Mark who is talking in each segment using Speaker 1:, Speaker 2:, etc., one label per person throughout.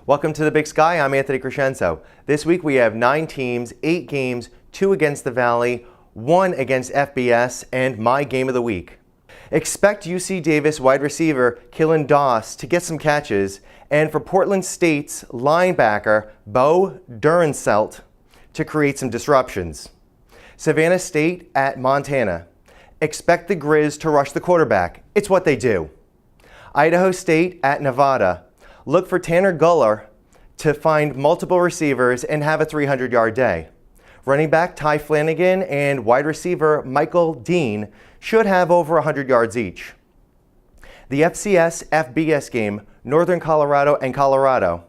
Speaker 1: Welcome to the Big Sky. I'm Anthony Crescenzo. This week we have 9 teams, 8 games, 2 against the Valley, 1 against FBS, and my game of the week. Expect UC Davis wide receiver Killen Doss to get some catches, and for Portland State's linebacker Bo Durenselt to create some disruptions. Savannah State at Montana. Expect the Grizz to rush the quarterback. It's what they do. Idaho State at Nevada. Look for Tanner Guller to find multiple receivers and have a 300-yard day. Running back Ty Flanagan and wide receiver Michael Dean should have over 100 yards each. The FCS FBS game, Northern Colorado and Colorado.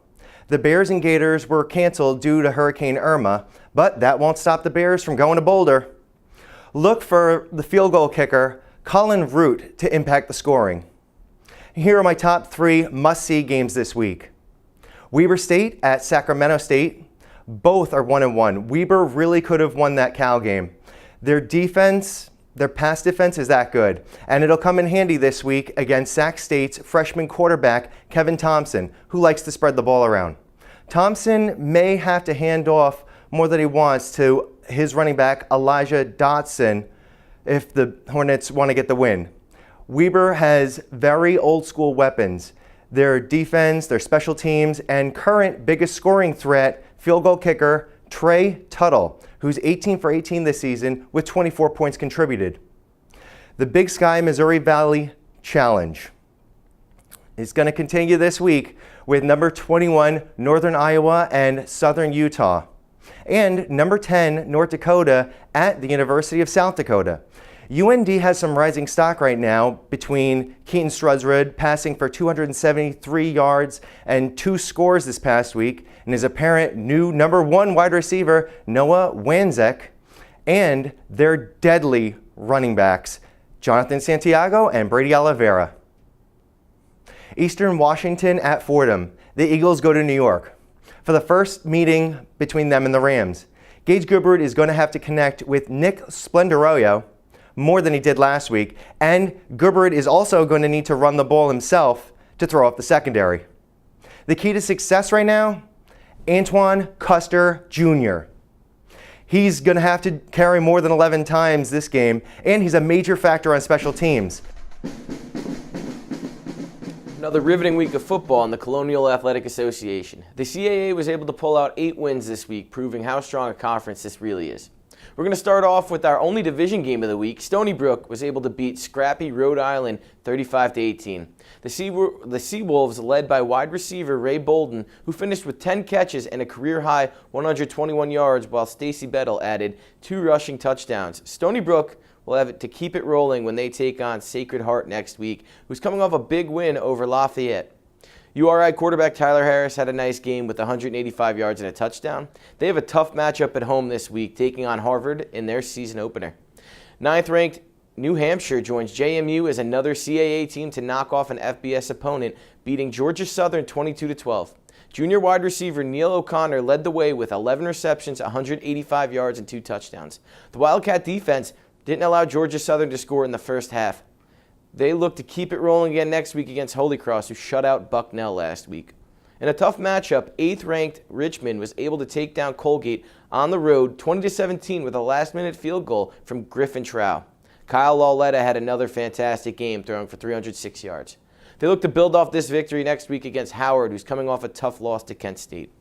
Speaker 1: The Bears and Gators were canceled due to Hurricane Irma, but that won't stop the Bears from going to Boulder. Look for the field goal kicker, Colin Root, to impact the scoring. Here are my top 3 must-see games this week. Weber State at Sacramento State. Both are 1-1. Weber really could have won that Cal game. Their defense, their pass defense is that good, and it'll come in handy this week against Sac State's freshman quarterback, Kevin Thompson, who likes to spread the ball around. Thompson may have to hand off more than he wants to his running back, Elijah Dotson, if the Hornets want to get the win. Weber has very old-school weapons. Their defense, their special teams, and current biggest scoring threat, field goal kicker, Trey Tuttle, who's 18 for 18 this season with 24 points contributed. The Big Sky Missouri Valley Challenge is going to continue this week with number 21 Northern Iowa and Southern Utah, and number 10 North Dakota at the University of South Dakota. UND has some rising stock right now between Keaton Struzrud passing for 273 yards and 2 scores this past week, and his apparent new number 1 wide receiver, Noah Wanzek, and their deadly running backs, Jonathan Santiago and Brady Oliveira. Eastern Washington at Fordham. The Eagles go to New York for the first meeting between them and the Rams. Gage Goodward is going to have to connect with Nick Splendoroyo more than he did last week, and Goodward is also going to need to run the ball himself to throw off the secondary. The key to success right now, Antoine Custer Jr. He's going to have to carry more than 11 times this game, and he's a major factor on special teams.
Speaker 2: Another riveting week of football in the Colonial Athletic Association. The CAA was able to pull out 8 wins this week, proving how strong a conference this really is. We're going to start off with our only division game of the week. Stony Brook was able to beat scrappy Rhode Island 35-18. The Seawolves, led by wide receiver Ray Bolden, who finished with 10 catches and a career-high 121 yards, while Stacy Bettle added 2 rushing touchdowns. Stony Brook will have to keep it rolling when they take on Sacred Heart next week, who's coming off a big win over Lafayette. URI quarterback Tyler Harris had a nice game with 185 yards and a touchdown. They have a tough matchup at home this week, taking on Harvard in their season opener. 9th-ranked New Hampshire joins JMU as another CAA team to knock off an FBS opponent, beating Georgia Southern 22-12. Junior wide receiver Neil O'Connor led the way with 11 receptions, 185 yards, and 2 touchdowns. The Wildcat defense didn't allow Georgia Southern to score in the first half. They look to keep it rolling again next week against Holy Cross, who shut out Bucknell last week. In a tough matchup, 8th-ranked Richmond was able to take down Colgate on the road 20-17 with a last-minute field goal from Griffin Trow. Kyle Lauletta had another fantastic game, throwing for 306 yards. They look to build off this victory next week against Howard, who's coming off a tough loss to Kent State.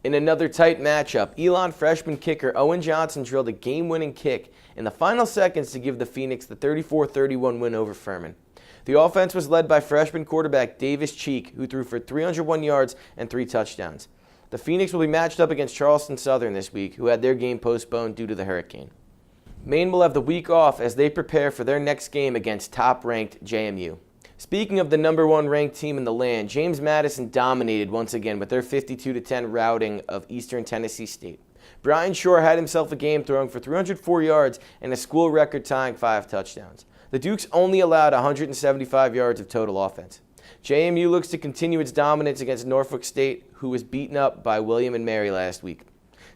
Speaker 2: In another tight matchup, Elon freshman kicker Owen Johnson drilled a game-winning kick in the final seconds to give the Phoenix the 34-31 win over Furman. The offense was led by freshman quarterback Davis Cheek, who threw for 301 yards and 3 touchdowns. The Phoenix will be matched up against Charleston Southern this week, who had their game postponed due to the hurricane. Maine will have the week off as they prepare for their next game against top-ranked JMU. Speaking of the number 1 ranked team in the land, James Madison dominated once again with their 52-10 routing of Eastern Tennessee State. Brian Shore had himself a game, throwing for 304 yards and a school record tying 5 touchdowns. The Dukes only allowed 175 yards of total offense. JMU looks to continue its dominance against Norfolk State, who was beaten up by William and Mary last week.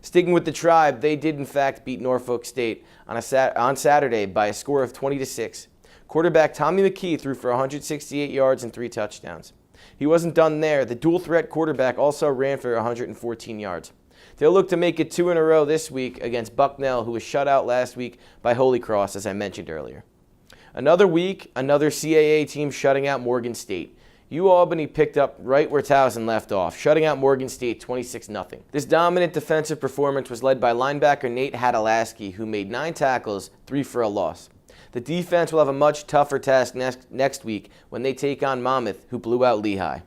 Speaker 2: Sticking with the Tribe, they did in fact beat Norfolk State on Saturday by a score of 20-6. Quarterback Tommy McKee threw for 168 yards and 3 touchdowns. He wasn't done there. The dual-threat quarterback also ran for 114 yards. They'll look to make it 2 in a row this week against Bucknell, who was shut out last week by Holy Cross, as I mentioned earlier. Another week, another CAA team shutting out Morgan State. UAlbany picked up right where Towson left off, shutting out Morgan State 26-0. This dominant defensive performance was led by linebacker Nate Hadalaski, who made 9 tackles, 3 for a loss. The defense will have a much tougher task next week when they take on Monmouth, who blew out Lehigh.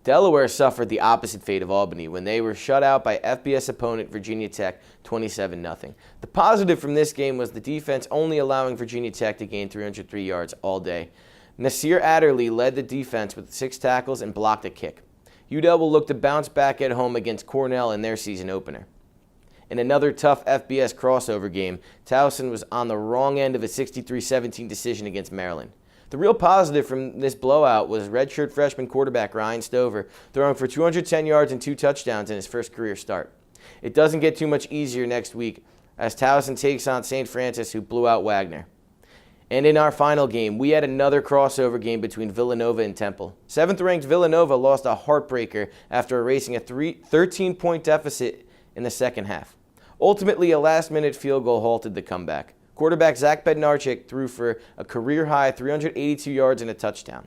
Speaker 2: Delaware suffered the opposite fate of Albany when they were shut out by FBS opponent Virginia Tech 27-0. The positive from this game was the defense only allowing Virginia Tech to gain 303 yards all day. Nasir Adderley led the defense with 6 tackles and blocked a kick. UW will look to bounce back at home against Cornell in their season opener. In another tough FBS crossover game, Towson was on the wrong end of a 63-17 decision against Maryland. The real positive from this blowout was redshirt freshman quarterback Ryan Stover throwing for 210 yards and 2 touchdowns in his first career start. It doesn't get too much easier next week as Towson takes on St. Francis, who blew out Wagner. And in our final game, we had another crossover game between Villanova and Temple. 7th-ranked Villanova lost a heartbreaker after erasing a 13-point deficit in the second half. Ultimately, a last-minute field goal halted the comeback. Quarterback Zach Bednarczyk threw for a career-high 382 yards and a touchdown.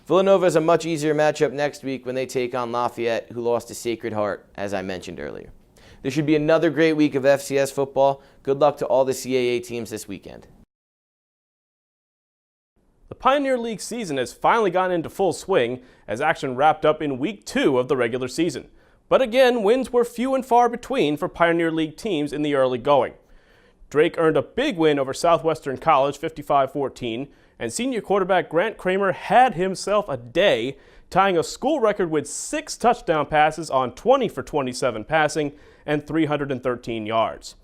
Speaker 2: Villanova is a much easier matchup next week when they take on Lafayette, who lost to Sacred Heart, as I mentioned earlier. This should be another great week of FCS football. Good luck to all the CAA teams this weekend.
Speaker 3: The Pioneer League season has finally gotten into full swing as action wrapped up in Week 2 of the regular season. But again, wins were few and far between for Pioneer League teams in the early going. Drake earned a big win over Southwestern College, 55-14, and senior quarterback Grant Kramer had himself a day, tying a school record with 6 touchdown passes on 20 for 27 passing and 313 yards.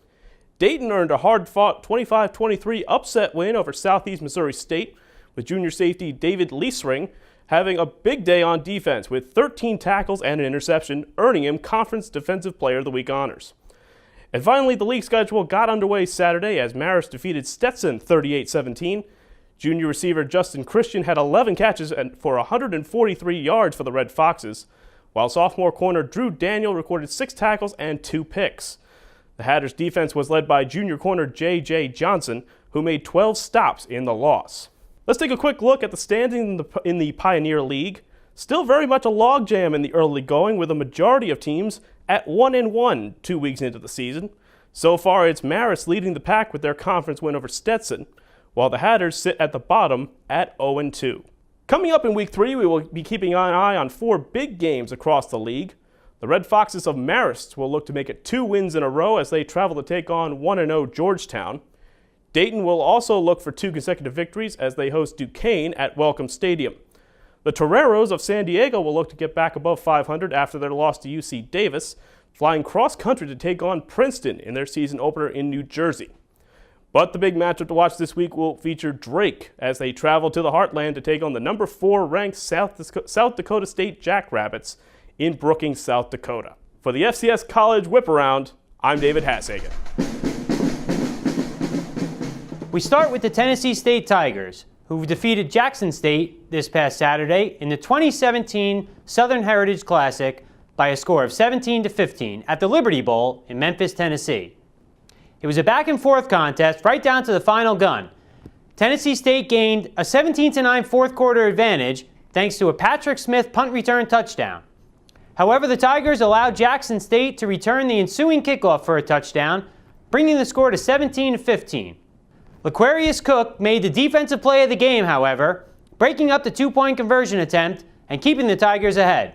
Speaker 3: Dayton earned a hard-fought 25-23 upset win over Southeast Missouri State, with junior safety David Leesring having a big day on defense with 13 tackles and an interception, earning him Conference Defensive Player of the Week honors. And finally, the league schedule got underway Saturday as MARIST defeated Stetson 38-17. Junior receiver Justin Christian had 11 catches for 143 yards for the Red Foxes, while sophomore corner Drew Daniel recorded 6 tackles and 2 picks. The Hatters' defense was led by junior corner J.J. Johnson, who made 12 stops in the loss. Let's take a quick look at the standings in the Pioneer League. Still very much a logjam in the early going, with a majority of teams at 1-1 2 weeks into the season. So far, it's MARIST leading the pack with their conference win over Stetson, while the Hatters sit at the bottom at 0-2. Coming up in Week 3, we will be keeping an eye on 4 big games across the league. The Red Foxes of MARIST will look to make it 2 wins in a row as they travel to take on 1-0 Georgetown. Dayton will also look for 2 consecutive victories as they host Duquesne at Welcome Stadium. The Toreros of San Diego will look to get back above 500 after their loss to UC Davis, flying cross-country to take on Princeton in their season opener in New Jersey. But the big matchup to watch this week will feature Drake as they travel to the Heartland to take on the number 4 ranked South Dakota State Jackrabbits in Brookings, South Dakota. For the FCS College Whiparound, I'm David Hassagen.
Speaker 4: We start with the Tennessee State Tigers, who defeated Jackson State this past Saturday in the 2017 Southern Heritage Classic by a score of 17-15 at the Liberty Bowl in Memphis, Tennessee. It was a back-and-forth contest right down to the final gun. Tennessee State gained a 17-9 fourth-quarter advantage thanks to a Patrick Smith punt return touchdown. However, the Tigers allowed Jackson State to return the ensuing kickoff for a touchdown, bringing the score to 17-15. L'Aquarius Cook made the defensive play of the game, however, breaking up the 2-point conversion attempt and keeping the Tigers ahead.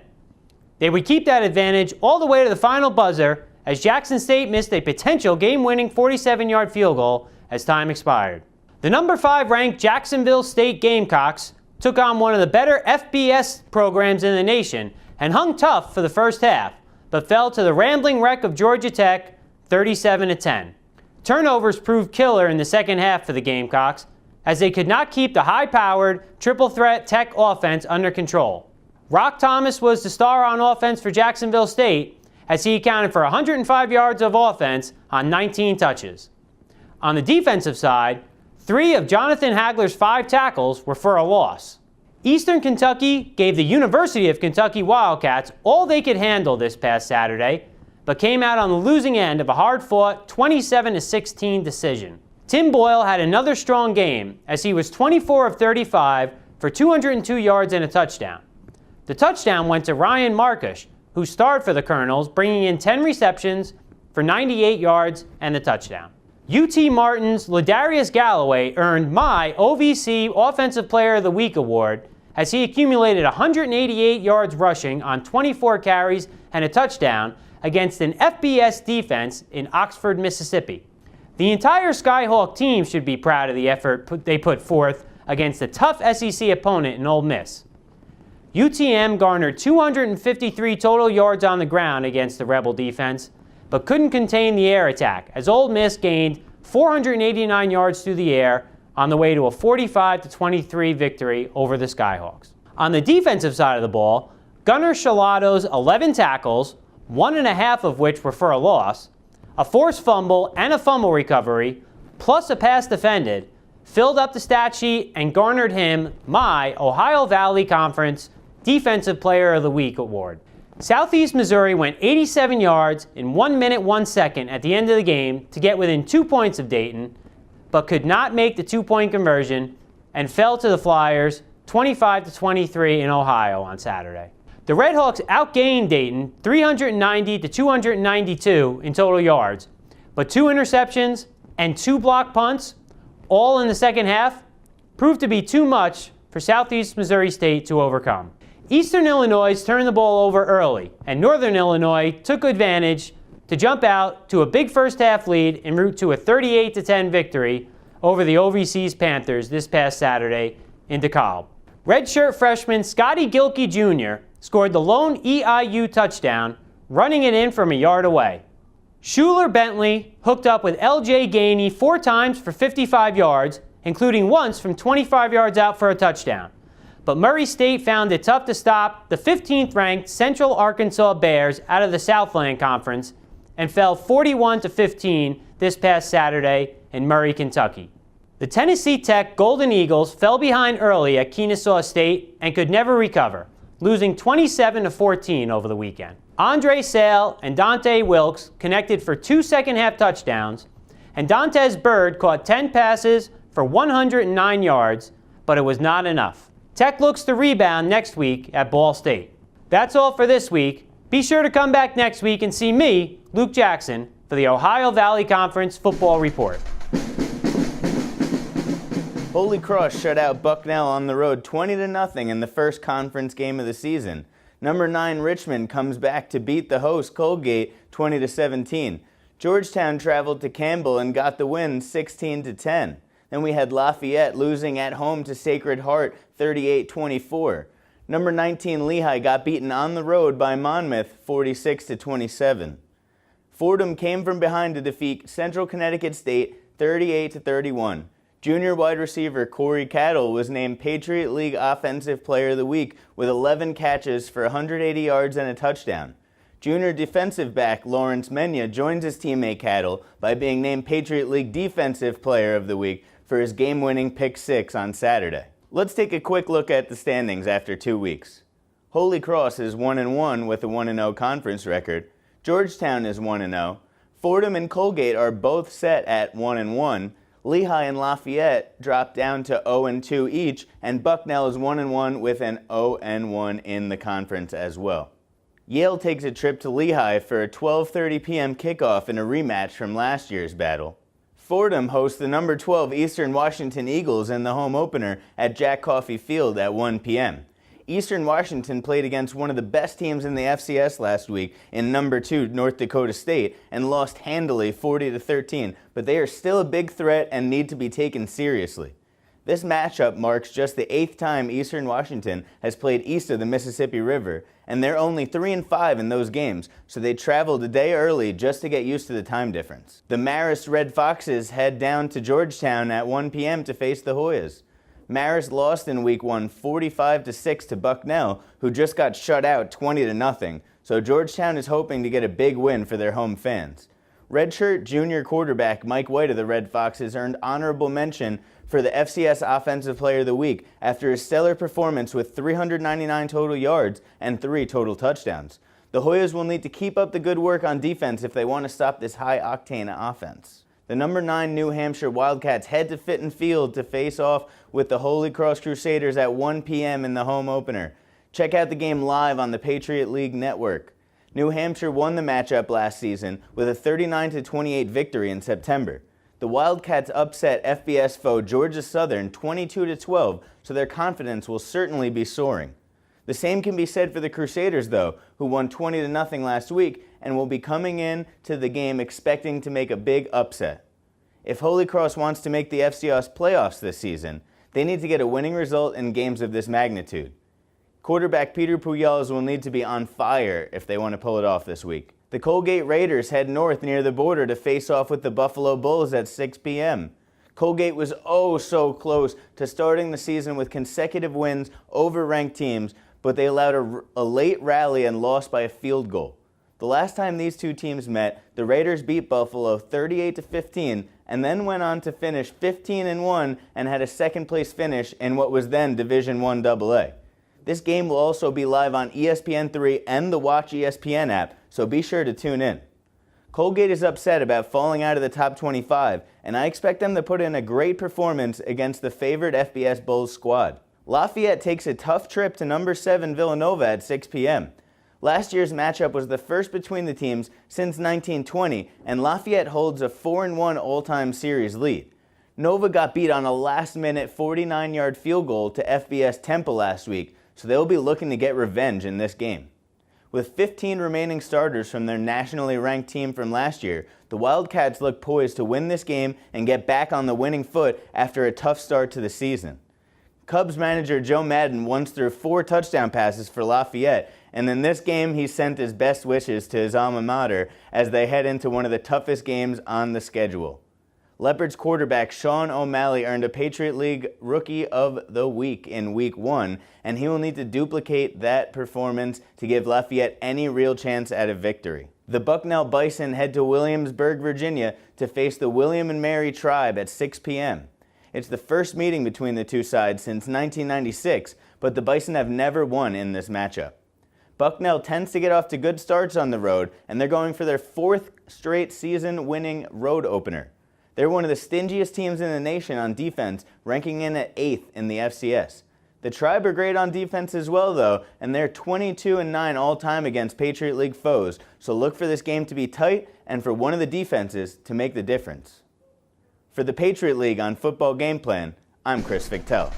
Speaker 4: They would keep that advantage all the way to the final buzzer as Jackson State missed a potential game-winning 47-yard field goal as time expired. The number 5 ranked Jacksonville State Gamecocks took on one of the better FBS programs in the nation and hung tough for the first half, but fell to the rambling wreck of Georgia Tech 37-10. Turnovers proved killer in the second half for the Gamecocks, as they could not keep the high-powered, triple-threat Tech offense under control. Rock Thomas was the star on offense for Jacksonville State, as he accounted for 105 yards of offense on 19 touches. On the defensive side, 3 of Jonathan Hagler's 5 tackles were for a loss. Eastern Kentucky gave the University of Kentucky Wildcats all they could handle this past Saturday, but came out on the losing end of a hard-fought 27-16 decision. Tim Boyle had another strong game as he was 24 of 35 for 202 yards and a touchdown. The touchdown went to Ryan Markush, who starred for the Colonels, bringing in 10 receptions for 98 yards and a touchdown. UT Martin's Ladarius Galloway earned my OVC Offensive Player of the Week award as he accumulated 188 yards rushing on 24 carries and a touchdown against an FBS defense in Oxford, Mississippi. The entire Skyhawk team should be proud of the effort they put forth against a tough SEC opponent in Ole Miss. UTM garnered 253 total yards on the ground against the Rebel defense, but couldn't contain the air attack as Ole Miss gained 489 yards through the air on the way to a 45-23 victory over the Skyhawks. On the defensive side of the ball, Gunnar Shalato's 11 tackles, 1.5 of which were for a loss, a forced fumble and a fumble recovery, plus a pass defended, filled up the stat sheet and garnered him my Ohio Valley Conference Defensive Player of the Week award. Southeast Missouri went 87 yards in 1 minute 1 second at the end of the game to get within 2 points of Dayton, but could not make the 2-point conversion and fell to the Flyers 25-23 in Ohio on Saturday. The Redhawks outgained Dayton 390-292 in total yards, but 2 interceptions and 2 blocked punts, all in the second half, proved to be too much for Southeast Missouri State to overcome. Eastern Illinois turned the ball over early, and Northern Illinois took advantage to jump out to a big first-half lead en route to a 38-10 victory over the OVC's Panthers this past Saturday in DeKalb. Redshirt freshman Scotty Gilkey Jr. scored the lone EIU touchdown, running it in from a yard away. Schuler Bentley hooked up with LJ Gainey 4 times for 55 yards, including once from 25 yards out for a touchdown. But Murray State found it tough to stop the 15th-ranked Central Arkansas Bears out of the Southland Conference and fell 41-15 this past Saturday in Murray, Kentucky. The Tennessee Tech Golden Eagles fell behind early at Kennesaw State and could never recover, losing 27-14 over the weekend. Andre Sale and Dante Wilkes connected for 2 second-half touchdowns, and Dantes Bird caught 10 passes for 109 yards, but it was not enough. Tech looks to rebound next week at Ball State. That's all for this week. Be sure to come back next week and see me, Luke Jackson, for the Ohio Valley Conference Football Report.
Speaker 5: Holy Cross shut out Bucknell on the road 20-0 in the first conference game of the season. Number 9 Richmond comes back to beat the host Colgate 20-17. Georgetown traveled to Campbell and got the win 16-10. Then we had Lafayette losing at home to Sacred Heart 38-24. Number 19 Lehigh got beaten on the road by Monmouth 46-27. Fordham came from behind to defeat Central Connecticut State 38-31. Junior wide receiver Corey Cattle was named Patriot League Offensive Player of the Week with 11 catches for 180 yards and a touchdown. Junior defensive back Lawrence Menya joins his teammate Cattle by being named Patriot League Defensive Player of the Week for his game-winning pick 6 on Saturday. Let's take a quick look at the standings after 2 weeks. Holy Cross is 1-1 with a 1-0 conference record. Georgetown is 1-0. Fordham and Colgate are both set at 1-1. Lehigh and Lafayette dropped down to 0-2 each, and Bucknell is 1-1 with an 0-1 in the conference as well. Yale takes a trip to Lehigh for a 12:30 p.m. kickoff in a rematch from last year's battle. Fordham hosts the number 12 Eastern Washington Eagles in the home opener at Jack Coffey Field at 1 p.m. Eastern Washington played against one of the best teams in the FCS last week in number 2 North Dakota State and lost handily 40-13, but they are still a big threat and need to be taken seriously. This matchup marks just the 8th time Eastern Washington has played east of the Mississippi River, and they're only 3-5 in those games, so they traveled a day early just to get used to the time difference. The Marist Red Foxes head down to Georgetown at 1 p.m. to face the Hoyas. Marist lost in Week 1 45-6 to Bucknell, who just got shut out 20-0, so Georgetown is hoping to get a big win for their home fans. redshirt junior quarterback Mike White of the Red Foxes earned honorable mention for the FCS Offensive Player of the Week after his stellar performance with 399 total yards and 3 total touchdowns. The Hoyas will need to keep up the good work on defense if they want to stop this high-octane offense. The number 9 New Hampshire Wildcats head to Fitton Field to face off with the Holy Cross Crusaders at 1 p.m. in the home opener. Check out the game live on the Patriot League Network. New Hampshire won the matchup last season with a 39-28 victory in September. The Wildcats upset FBS foe Georgia Southern 22-12, so their confidence will certainly be soaring. The same can be said for the Crusaders, though, who won 20-0 last week and will be coming in to the game expecting to make a big upset. If Holy Cross wants to make the FCS playoffs this season, they need to get a winning result in games of this magnitude. Quarterback Peter Pujols will need to be on fire if they want to pull it off this week. The Colgate Raiders head north near the border to face off with the Buffalo Bulls at 6 p.m. Colgate was oh so close to starting the season with consecutive wins over ranked teams, but they allowed a late rally and lost by a field goal. The last time these two teams met, the Raiders beat Buffalo 38-15 and then went on to finish 15-1 and had a second-place finish in what was then Division I AA. This game will also be live on ESPN3 and the Watch ESPN app, so be sure to tune in. Colgate is upset about falling out of the top 25, and I expect them to put in a great performance against the favored FBS Bulls squad. Lafayette takes a tough trip to number 7 Villanova at 6 p.m. Last year's matchup was the first between the teams since 1920, and Lafayette holds a 4-1 all-time series lead. Nova got beat on a last-minute 49-yard field goal to FBS Temple last week, so they'll be looking to get revenge in this game. With 15 remaining starters from their nationally ranked team from last year, the Wildcats look poised to win this game and get back on the winning foot after a tough start to the season. Cubs manager Joe Madden once threw 4 touchdown passes for Lafayette, and in this game he sent his best wishes to his alma mater as they head into one of the toughest games on the schedule. Leopards quarterback Sean O'Malley earned a Patriot League Rookie of the Week in Week 1, and he will need to duplicate that performance to give Lafayette any real chance at a victory. The Bucknell Bison head to Williamsburg, Virginia to face the William and Mary Tribe at 6 p.m. It's the first meeting between the two sides since 1996, but the Bison have never won in this matchup. Bucknell tends to get off to good starts on the road, and they're going for their 4th straight season-winning road opener. They're one of the stingiest teams in the nation on defense, ranking in at 8th in the FCS. The Tribe are great on defense as well, though, and they're 22-9 all-time against Patriot League foes, so look for this game to be tight and for one of the defenses to make the difference. For the Patriot League on Football Game Plan, I'm Chris Victel.